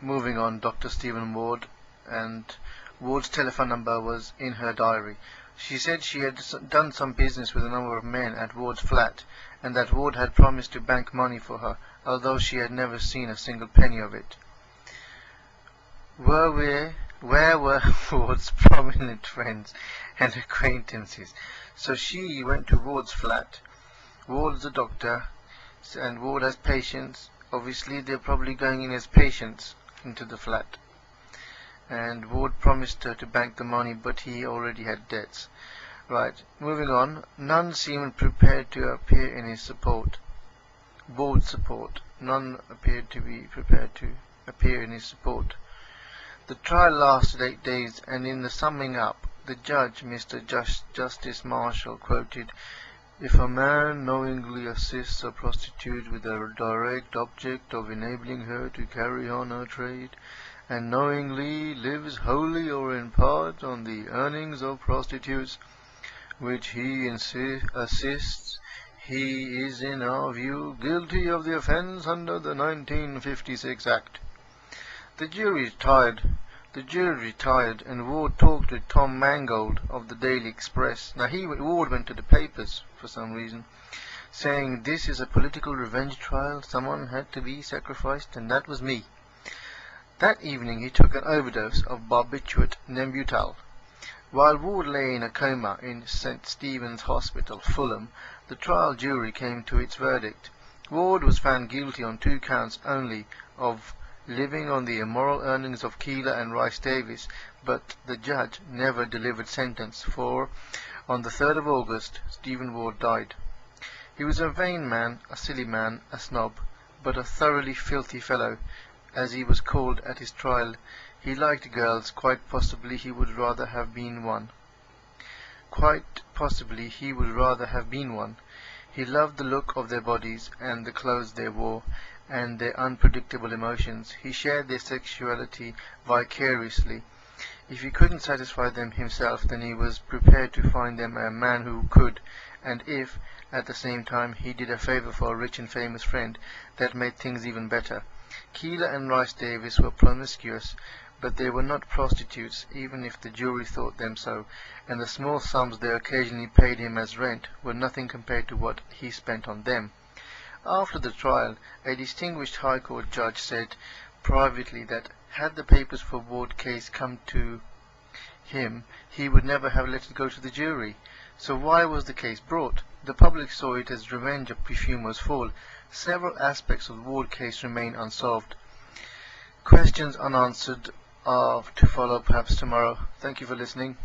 moving on, Dr. Stephen Ward, and Ward's telephone number was in her diary. She said she had done some business with a number of men at Ward's flat, and that Ward had promised to bank money for her, although she had never seen a single penny of it. Where were Ward's prominent friends and acquaintances? So she went to Ward's flat. Ward's a doctor, and Ward has patients. Obviously, they're probably going in as patients into the flat. And Ward promised her to bank the money, but he already had debts. Right, moving on. None seemed prepared to appear in his support. Ward's support. None appeared to be prepared to appear in his support. The trial lasted 8 days, and in the summing up, the judge, Mr. Justice Marshall, quoted, "If a man knowingly assists a prostitute with a direct object of enabling her to carry on her trade, and knowingly lives wholly or in part on the earnings of prostitutes, which he assists, he is, in our view, guilty of the offence under the 1956 Act." The jury retired, and Ward talked with Tom Mangold of the Daily Express. Now Ward went to the papers for some reason, saying, "This is a political revenge trial. Someone had to be sacrificed, and that was me." That evening he took an overdose of barbiturate Nembutal. While Ward lay in a coma in St. Stephen's Hospital, Fulham, the trial jury came to its verdict. Ward was found guilty on 2 counts only of living on the immoral earnings of Keeler and Rice Davis, but the judge never delivered sentence, for on the 3rd of August Stephen Ward died. He was a vain man, a silly man, a snob, but a thoroughly filthy fellow, as he was called at his trial. He liked girls. Quite possibly he would rather have been one. He loved the look of their bodies, and the clothes they wore, and their unpredictable emotions. He shared their sexuality vicariously. If he couldn't satisfy them himself, then he was prepared to find them a man who could, and if, at the same time, he did a favor for a rich and famous friend, that made things even better. Keeler and Rice Davis were promiscuous, but they were not prostitutes, even if the jury thought them so, and the small sums they occasionally paid him as rent were nothing compared to what he spent on them. After the trial, a distinguished High Court judge said privately that had the papers for Ward's case come to him, he would never have let it go to the jury. So why was the case brought? The public saw it as revenge of Perfumers' fall. Several aspects of the Ward case remain unsolved. Questions unanswered are to follow perhaps tomorrow. Thank you for listening.